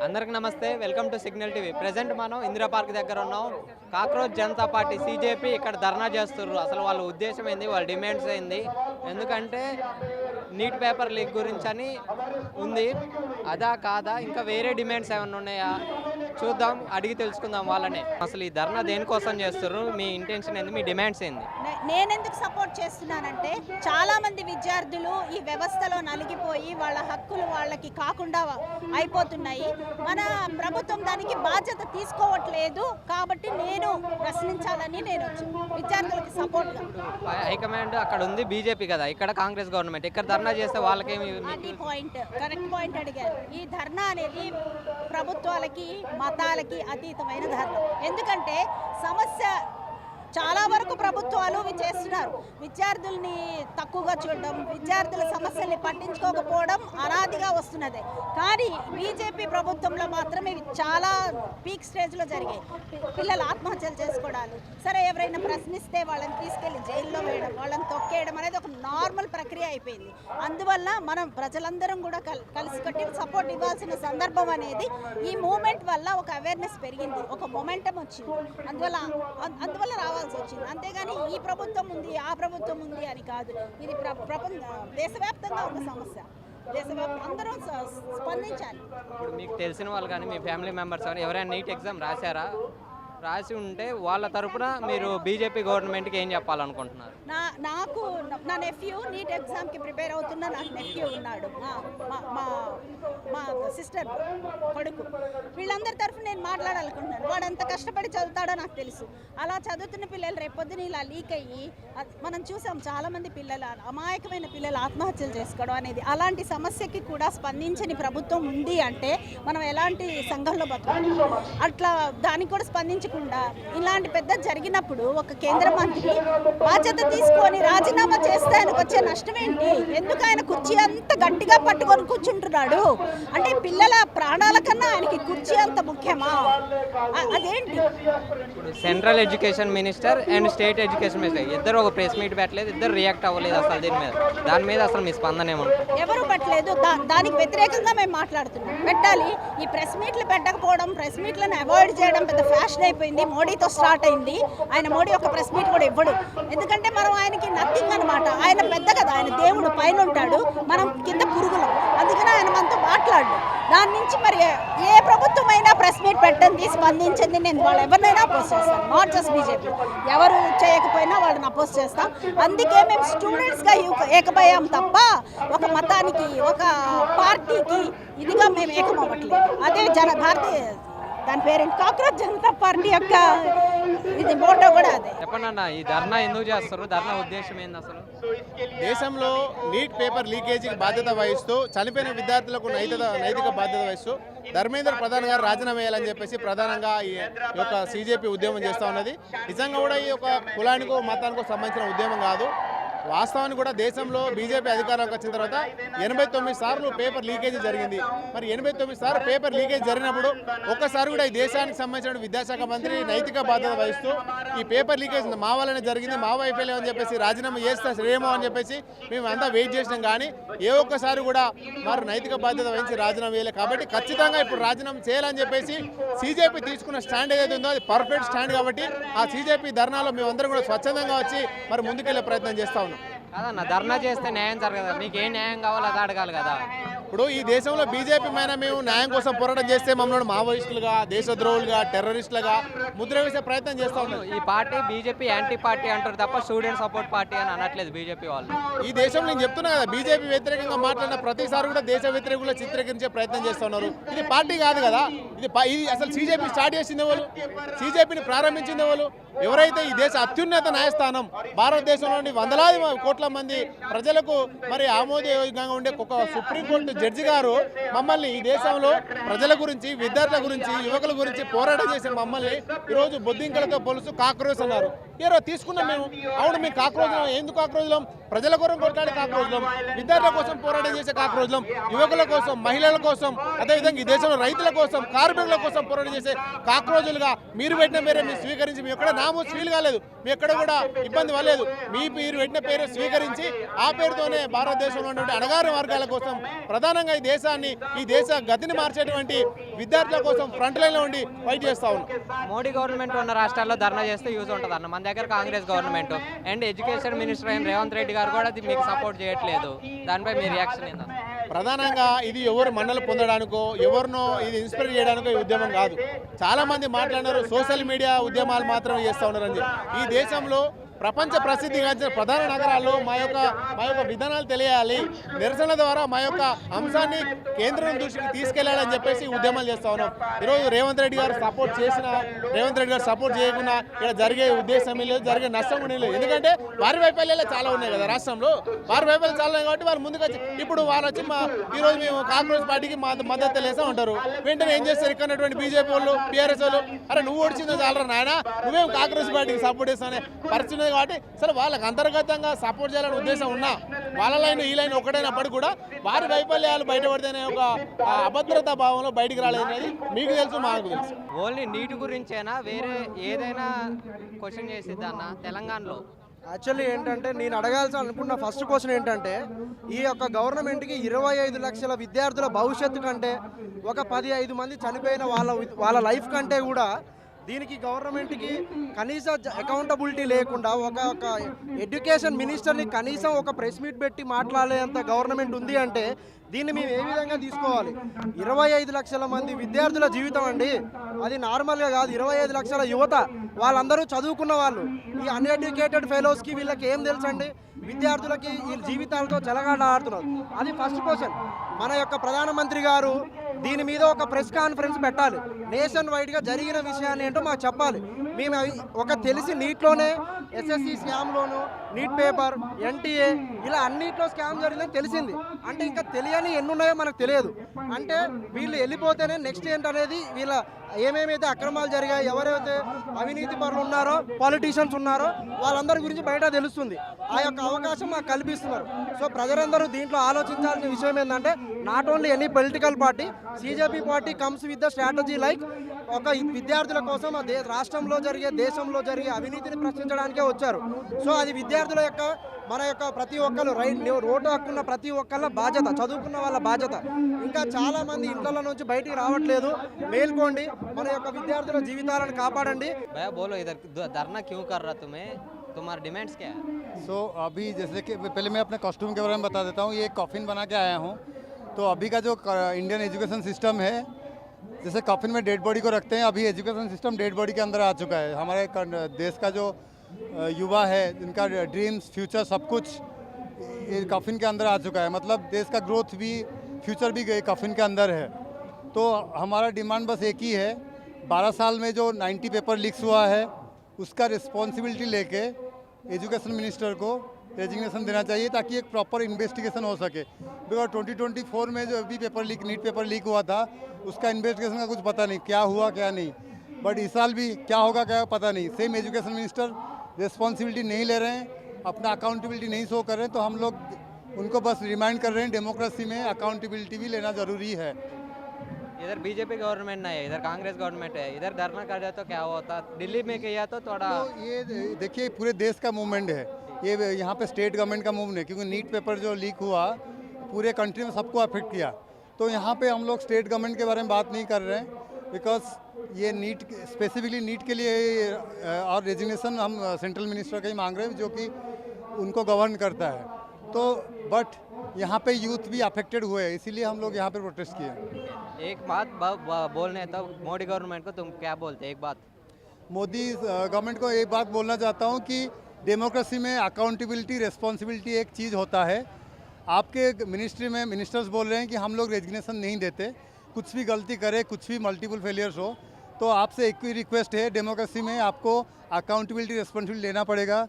అందరికి నమస్తే, welcome to signal TV. Present మనం ఇందిరా పార్క్ దగ్గర ఉన్నాం. కాక్రోచ్ జనతా పార్టీ CJP ఇక్కడ ధర్నా చేస్తున్నారు. అసలు వాళ్ళ ఉద్దేశం ఏంది, వాళ్ళ డిమాండ్స్ ఏంది? ఎందుకంటే నీట్ పేపర్ లీక్ గురించి అని ఉంది. అదా కాదా, ఇంకా వేరే డిమాండ్స్ ఏమైనా ఉన్నాయా చూద్దాం, అడిగి తెలుసుకుందాం వాళ్ళనే. అసలు ఈ ధర్నా దేనికోసం చేస్తారు, మీ ఇంటెన్షన్ ఏంది, మీ డిమాండ్స్ ఏంది? నేనెందుకు సపోర్ట్ చేస్తున్నానంటే చాలా మంది విద్యార్థులు ఈ వ్యవస్థలో నలిగిపోయి వాళ్ళ హక్కులు వాళ్ళకి కాకుండా అయిపోతున్నాయి. మన ప్రభుత్వం దానికి బాధ్యత తీసుకోవట్లేదు. కాబట్టి నేను ప్రశ్నించాలని నేను విద్యార్థులకి సపోర్ట్గా. హైకమాండ్ అక్కడ ఉంది BJP కదా, ఇక్కడ కాంగ్రెస్ గవర్నమెంట్. ఇక్కడ ధర్నా చేస్తే వాళ్ళకేమి? అది పాయింట్, కరెక్ట్ పాయింట్ అడిగారు. ఈ ధర్నా అనేది ప్రభుత్వాలకి మతాలకి అతీతమైన ధర్నా. ఎందుకంటే సమస్య చాలా వరకు ప్రభుత్వాలు చేస్తున్నారు. విద్యార్థుల్ని తక్కువగా చూడడం, విద్యార్థుల సమస్యల్ని పట్టించుకోకపోవడం అనాదిగా వస్తున్నదే. కానీ BJP ప్రభుత్వంలో మాత్రం ఇవి చాలా పీక్ స్టేజ్లో జరిగాయి. పిల్లలు ఆత్మహత్యలు చేసుకోవడాలు, సరే ఎవరైనా ప్రశ్నిస్తే వాళ్ళని తీసుకెళ్లి జైల్లో వేయడం, వాళ్ళని తొక్కేయడం అనేది ఒక నార్మల్ ప్రక్రియ అయిపోయింది. అందువల్ల మనం ప్రజలందరం కూడా కలిసికట్టి సపోర్ట్ ఇవ్వాల్సిన సందర్భం అనేది ఈ మూమెంట్ వల్ల ఒక అవేర్నెస్ పెరిగింది, ఒక మొమెంటం వచ్చింది. అందువల్ల రావాలి వచ్చింది. అంతేగాని ఈ ప్రభుత్వం ఉంది, ఆ ప్రభుత్వం ఉంది అని కాదు. ఇది దేశవ్యాప్తంగా ఒక సమస్య. దేశవ్యాప్తంగా అందరూ స్పందించాలి. ఇప్పుడు మీకు తెలిసిన వాళ్ళు కానీ మీ ఫ్యామిలీ మెంబర్స్ కానీ ఎవరైనా నీట్ ఎగ్జామ్ రాశారా? రాసి ఉంటే వాళ్ళ తరపున మీరు BJP గవర్నమెంట్కి ఏం చెప్పాలనుకుంటున్నారు? నా నెఫ్యూ నీట్ ఎగ్జామ్కి ప్రిపేర్ అవుతున్న నాకు నెఫ్యూ ఉన్నాడు, మా సిస్టర్ కొడుకు. వీళ్ళందరి తరఫున నేను మాట్లాడాలనుకుంటున్నాను. వాడు ఎంత కష్టపడి చదువుతాడో నాకు తెలుసు. అలా చదువుతున్న పిల్లలు రేపొద్దున ఇలా లీక్ అయ్యి మనం చూసాం చాలామంది పిల్లలు, అమాయకమైన పిల్లలు ఆత్మహత్యలు చేసుకోవడం అనేది. అలాంటి సమస్యకి కూడా స్పందించని ప్రభుత్వం ఉంది అంటే మనం ఎలాంటి సంఘంలో బతకాలి? అట్లా దానికి కూడా స్పందించకుండా ఇలాంటి పెద్ద జరిగినప్పుడు ఒక కేంద్ర మంత్రి బాధ్యత తీసుకొని రాజీనామా చేస్తే ఆయనకు వచ్చే నష్టం ఏంటి? ఎందుకు ఆయన కుర్చీ అంత గట్టిగా పట్టుకొని కూర్చుంటున్నాడు? అంటే పిల్లల ప్రాణాల కన్నా ఆయనకి కుర్చీ అంత ముఖ్యమా? అదేంటి? ఇప్పుడు central education minister and state education minister ఇద్దరు ఒక ప్రెస్ మీట్ పెట్టలేదు, ఇద్దరు రియాక్ట్ అవ్వలేదు. అసలు దాని మీద అసలు మీ స్పందన ఏమంటారు? ఎవరు పెట్టలేదు. దానికి వ్యతిరేకంగా మేము మాట్లాడుతున్నాం. పెట్టాలి. ఈ ప్రెస్ మీట్లు పెట్టకపోవడం, ప్రెస్ మీట్లను అవాయిడ్ చేయడం పెద్ద ఫ్యాషన్ అయిపోయింది. మోడీతో స్టార్ట్ అయింది. మోడీ ఒక ప్రెస్ మీట్ కూడా ఇవ్వడు. ఎందుకంటే మనం ఆయనకి నథింగ్ అనమాట. ఆయన పెద్ద కదా, ఆయన దేవుడు పైన ఉంటాడు, మనం కింద పురుగులం. అందుకని ఆయన మనతో మాట్లాడు. దాని నుంచి మరి ఏ ప్రభుత్వం అయినా ప్రెస్ మీట్ పెట్టండి, స్పందించింది. నేను వాళ్ళు ఎవరినైనా అపోజ్ చేస్తాను, నాట్ జస్ట్ BJP. ఎవరు చేయకపోయినా వాళ్ళని అపోజ్ చేస్తాం. అందుకే మేము స్టూడెంట్స్గా ఏకమయ్యాం తప్ప ఒక మతానికి, ఒక పార్టీకి ఇదిగా మేము ఏకమవ్వట్లేదు. అదే భారతీయ దాని పేరెంట్ కాక్రోచ్ జనతా పార్టీ యొక్క ఇది మోటో కూడా అదే. చెప్పండి, ఈ ధర్నా ఎందుకు చేస్తారు? ధర్నా ఉద్దేశం ఏంది అసలు? దేశంలో నీట్ పేపర్ లీకేజీకి బాధ్యత వహిస్తూ చనిపోయిన విద్యార్థులకు నైతిక బాధ్యత వహిస్తూ ధర్మేంద్ర ప్రధాన్ గారు రాజీనామా వేయాలని చెప్పేసి ప్రధానంగా ఈ యొక్క CJP ఉద్యమం చేస్తూ ఉన్నది. నిజంగా కూడా ఈ యొక్క కులానికో మతానికో సంబంధించిన ఉద్యమం కాదు. వాస్తవానికి కూడా దేశంలో BJP అధికారంలోకి వచ్చిన తర్వాత 89 సార్లు పేపర్ లీకేజీ జరిగింది. మరి 89 సార్లు పేపర్ లీకేజ్ జరిగినప్పుడు ఒక్కసారి కూడా ఈ దేశానికి సంబంధించిన విద్యాశాఖ మంత్రి నైతిక బాధ్యత వహిస్తూ ఈ పేపర్ లీకేజ్ మా వల్లనే జరిగింది, మా వైఫల్యం అని చెప్పేసి రాజీనామా చేస్తే శ్రేయమో అని చెప్పేసి మేము అంతా వెయిట్ చేసినాం. కానీ ఏ ఒక్కసారి కూడా మరి నైతిక బాధ్యత వహించి రాజీనామా చేయలేదు. కాబట్టి ఖచ్చితంగా ఇప్పుడు రాజీనామా చేయాలని చెప్పేసి CJP తీసుకున్న స్టాండ్ ఏదైతే ఉందో అది పర్ఫెక్ట్ స్టాండ్. కాబట్టి ఆ CJP ధర్నాలో మేమందరం కూడా స్వచ్ఛందంగా వచ్చి మరి ముందుకెళ్లే ప్రయత్నం చేస్తా ఉన్నాం. కాదన్న, ధర్నా చేస్తే న్యాయం జరగదు. మీకు ఏ న్యాయం కావాలో అది అడగాలి కదా. ఇప్పుడు ఈ దేశంలో BJP పైన మేము న్యాయం కోసం పోరాటం చేస్తే మమ్మల్ని మావోయిస్టులుగా, దేశద్రోహులుగా, టెర్రరిస్టులుగా ముద్ర వేసే ప్రయత్నం చేస్తూ ఉన్నాం. ఈ పార్టీ BJP యాంటీ పార్టీ అంటారు తప్ప స్టూడెంట్ సపోర్ట్ పార్టీ అని అనట్లేదు BJP వాళ్ళు. ఈ దేశంలో నేను చెప్తున్నా కదా, BJP వ్యతిరేకంగా మాట్లాడిన ప్రతిసారి కూడా దేశ వ్యతిరేకులు చిత్రీకరించే ప్రయత్నం చేస్తున్నారు. ఇది పార్టీ కాదు కదా, ఇది అసలు CJP స్టార్ట్ చేసింది ఎవరు? CJPని ప్రారంభించింది ఎవరు? ఎవరైతే ఈ దేశ అత్యున్నత న్యాయస్థానం భారతదేశంలోని వందలాది కోట్ల మంది ప్రజలకు మరి ఆమోదయోగ్యంగా ఉండే ఒక సుప్రీంకోర్టు జడ్జి గారు మమ్మల్ని ఈ దేశంలో ప్రజల గురించి, విద్యార్థుల గురించి, యువకుల గురించి పోరాటం చేసిన మమ్మల్ని ఈరోజు బొద్దింకలతో పోలుస్తూ కాక్రోచ్ అన్నారు. ఏరో తీసుకున్నాం మేము. అవును, మేము కాక్రోజులం. ఎందుకు కాక్రోజులం? ప్రజల కోసం కొట్లాడే కాక్రోజులం, విద్యార్థుల కోసం పోరాటం చేసే కాక్రోజులం, యువకుల కోసం, మహిళల కోసం, అదేవిధంగా ఈ దేశంలో రైతుల కోసం, కార్మికుల కోసం పోరాటం చేసే కాక్రోజులుగా మీరు పెట్టిన పేరే మీరు స్వీకరించి మీ ఎక్కడ నామోస్ ఫీల్ కాలేదు, మీ ఎక్కడ కూడా ఇబ్బంది పడలేదు. మీరు పెట్టిన పేరు స్వీకరించి ఆ పేరుతోనే భారతదేశంలో ఉన్నటువంటి అణగారిన వర్గాల కోసం ప్రధానంగా ఈ దేశాన్ని, ఈ దేశ గతిని మార్చేటువంటి విద్యార్థుల కోసం ఫ్రంట్ లైన్లో ఉండి ఫైట్ చేస్తూ ఉన్నాం. మోడీ గవర్నమెంట్ ఉన్న రాష్ట్రాల్లో ధర్నా చేస్తే యూజ్ ఉంటుంది అన్న. మన దగ్గర Congress government and education minister అయిన రేవంత్ రెడ్డి గారు కూడా అది మీకు సపోర్ట్ చేయట్లేదు. దానిపై మీ రియాక్షన్ ఏంటన్న? ప్రధానంగా ఇది ఎవరు మన్నలు పొందడానికో ఎవరినో ఇది ఇన్స్పైర్ చేయడానికో ఈ ఉద్యమం కాదు. చాలా మంది మాట్లాడినారు సోషల్ మీడియా ఉద్యమాలు మాత్రమే చేస్తూ ఉన్నారని. ఈ దేశంలో ప్రపంచ ప్రసిద్ధిగాంచిన ప్రధాన నగరాల్లో మా యొక్క విధానాలు తెలియాలి, నిరసన ద్వారా మా యొక్క అంశాన్ని కేంద్రం దృష్టికి తీసుకెళ్లాలని చెప్పేసి ఉద్యమాలు చేస్తా ఉన్నాం. ఈరోజు రేవంత్ రెడ్డి గారు సపోర్ట్ చేయకుండా ఇక్కడ జరిగే ఉద్దేశం లేదు, జరిగే నష్టం కూడా లేదు. ఎందుకంటే వారి వైఫల్యాలే చాలా ఉన్నాయి కదా రాష్ట్రంలో, వారి వైఫల్యాలు చాలా ఉన్నాయి కాబట్టి వాళ్ళు ముందుకు వచ్చి ఇప్పుడు వాళ్ళు వచ్చి ఈరోజు మేము కాంగ్రెస్ పార్టీకి మద్దతు తెలియసా ఉంటారు. వెంటనే ఏం చేస్తారు ఇక్కడ ఉన్నటువంటి బీజేపీ వాళ్ళు, బీఆర్ఎస్ వాళ్ళు, అరే నువ్వు ఓడిచిందో చాలరా నాయన, నువ్వేం కాంగ్రెస్ పార్టీకి సపోర్ట్ చేస్తానే పరిస్థితి కాబట్టి సరే వాళ్ళకి అంతర్గతంగా సపోర్ట్ చేయాలని ఉద్దేశం ఉన్నా వాళ్ళ లైన్ ఈ లైన్ ఒకటైనప్పటికీ కూడా వారి వైఫల్యాలు బయటపడితేనే ఒక అభద్రతా భావంలో బయటికి రాలేదనేది మీకు తెలుసు, మాకు తెలుసు. ఓన్లీ నీటి గురించేనా వేరే ఏదైనా క్వశ్చన్ చేసిద్దా అన్న తెలంగాణలో? యాక్చువల్లీ ఏంటంటే నేను అడగాల్సి అనుకున్న ఫస్ట్ క్వశ్చన్ ఏంటంటే ఈ యొక్క గవర్నమెంట్కి 25 లక్షల విద్యార్థుల భవిష్యత్తు కంటే ఒక 15 మంది చనిపోయిన వాళ్ళ లైఫ్ కంటే కూడా దీనికి గవర్నమెంట్కి కనీస అకౌంటబిలిటీ లేకుండా ఒక ఎడ్యుకేషన్ మినిస్టర్ని కనీసం ఒక ప్రెస్ మీట్ పెట్టి మాట్లాడేంత గవర్నమెంట్ ఉంది అంటే దీన్ని మేము ఏ విధంగా తీసుకోవాలి? 25 లక్షల మంది విద్యార్థుల జీవితం అండి, అది నార్మల్గా కాదు. 25 లక్షల యువత, వాళ్ళందరూ చదువుకున్న వాళ్ళు. ఈ అన్ఎడ్యుకేటెడ్ ఫెలోస్కి వీళ్ళకి ఏం తెలుసండి? విద్యార్థులకి ఈ జీవితాలతో చెలగాట ఆడుతున్నారు. అది ఫస్ట్ క్వశ్చన్. మన యొక్క ప్రధానమంత్రి గారు దీని మీద ఒక ప్రెస్ కాన్ఫరెన్స్ పెట్టాలి, నేషన్ వైడ్గా జరిగిన విషయాన్ని ఏంటో మాకు చెప్పాలి. మేము ఒక తెలిసి నీట్లోనే ఎస్ఎస్సి స్కామ్లోను, నీట్ పేపర్, ఎన్టీఏ ఇలా అన్నిట్లో స్కామ్ జరిగిందని తెలిసింది. అంటే ఇంకా తెలియని ఎన్ని ఉన్నాయో మనకు తెలియదు. అంటే వీళ్ళు వెళ్ళిపోతేనే నెక్స్ట్ ఏంటనేది వీళ్ళ ఏమేమైతే అక్రమాలు జరిగాయి, ఎవరైతే అవినీతి పరులు ఉన్నారో, పాలిటీషియన్స్ ఉన్నారో వాళ్ళందరి గురించి బయట తెలుస్తుంది. ఆ యొక్క అవకాశం మాకు కల్పిస్తున్నారు. సో ప్రజలందరూ దీంట్లో ఆలోచించాల్సిన విషయం ఏంటంటే not only any political party, సిజేపీ party comes with the strategy like ఒక విద్యార్థుల కోసం రాష్ట్రంలో జరిగే, దేశంలో జరిగే అవినీతిని ప్రశ్నించడానికే వచ్చారు. సో అది విద్యార్థుల యొక్క, మన యొక్క ప్రతి ఒక్కరు రోడ్డు హక్కున్న ప్రతి ఒక్కళ్ళ బాధ్యత, చదువుకున్న వాళ్ళ బాధ్యత. ఇంకా చాలా మంది ఇంట్ల నుంచి బయటికి రావట్లేదు, మేల్కోండి, మన యొక్క విద్యార్థుల జీవితాలను కాపాడండి. भैया बोलो इधर धरना क्यों कर रहा तुम्हें, तुम्हारे डिमांड्स क्या है? सो अभी जैसे कि पहले मैं अपने कॉस्ट्यूम के बारे में बता देता हूँ. ये एक कॉफिन बना के आया हूँ. तो अभी का जो इंडियन एजुकेशन सिस्टम है, जैसे कॉफिन में डेड बॉडी को रखते हैं, अभी एजुकेशन सिस्टम डेड बॉडी के अंदर आ चुका है. हमारे देश का जो युवा है, जिनका ड्रीम्स, फ्यूचर सब कुछ ये कॉफिन के अंदर आ चुका है. मतलब देश का ग्रोथ भी, फ्यूचर भी कॉफिन के अंदर है. तो हमारा डिमांड बस एक ही है, 12 साल में जो 90 पेपर लीक्स हुआ है उसका रिस्पॉन्सिबिलिटी लेके एजुकेशन मिनिस्टर को रेजिग्नेशन देना चाहिए ताकि एक प्रॉपर इन्वेस्टिगेशन हो सके. बिकॉज 2024 में जो भी paper leak, NEET paper leak हुआ था, उसका इन्वेस्टिगेशन का कुछ पता नहीं, क्या हुआ क्या नहीं. बट इस साल भी क्या होगा क्या पता नहीं. सेम एजुकेशन मिनिस्टर रिस्पॉन्सिबिलिटी नहीं ले रहे हैं, अपना अकाउंटेबिलिटी नहीं शो कर रहे हैं. तो हम लोग उनको बस रिमाइंड कर रहे हैं, डेमोक्रेसी में अकाउंटेबिलिटी भी लेना ज़रूरी है. इधर बीजेपी गवर्नमेंट नहीं है, इधर कांग्रेस गवर्नमेंट है. इधर धरना कर जाए तो क्या होता? दिल्ली में किया तो थोड़ा तो ये देखिए पूरे देश का मूवमेंट है, ये यहाँ पे स्टेट गवर्नमेंट का मूव नहीं, क्योंकि नीट पेपर जो लीक हुआ पूरे कंट्री में सबको अफेक्ट किया. तो यहाँ पे हम लोग स्टेट गवर्नमेंट के बारे में बात नहीं कर रहे हैं, बिकॉज ये नीट, स्पेसिफिकली नीट के लिए और रेजिग्नेशन हम सेंट्रल मिनिस्टर का ही मांग रहे हैं, जो कि उनको गवर्न करता है. तो बट यहाँ पे यूथ भी अफेक्टेड हुए हैं, इसीलिए हम लोग यहाँ पे प्रोटेस्ट किए. एक बात बोलने तो मोदी गवर्नमेंट को तुम क्या बोलते? एक बात मोदी गवर्नमेंट को एक बात बोलना चाहता हूँ कि डेमोक्रेसी में अकाउंटेबिलिटी, रिस्पॉन्सिबिलिटी एक चीज़ होता है. आपके मिनिस्ट्री में मिनिस्टर्स बोल रहे हैं कि हम लोग रेजिग्नेशन नहीं देते, कुछ भी गलती करे, कुछ भी मल्टीपल फेलियर्स हो. तो आपसे एक ही रिक्वेस्ट है, डेमोक्रेसी में आपको अकाउंटेबिलिटी, रिस्पॉन्सिबिलिटी लेना पड़ेगा.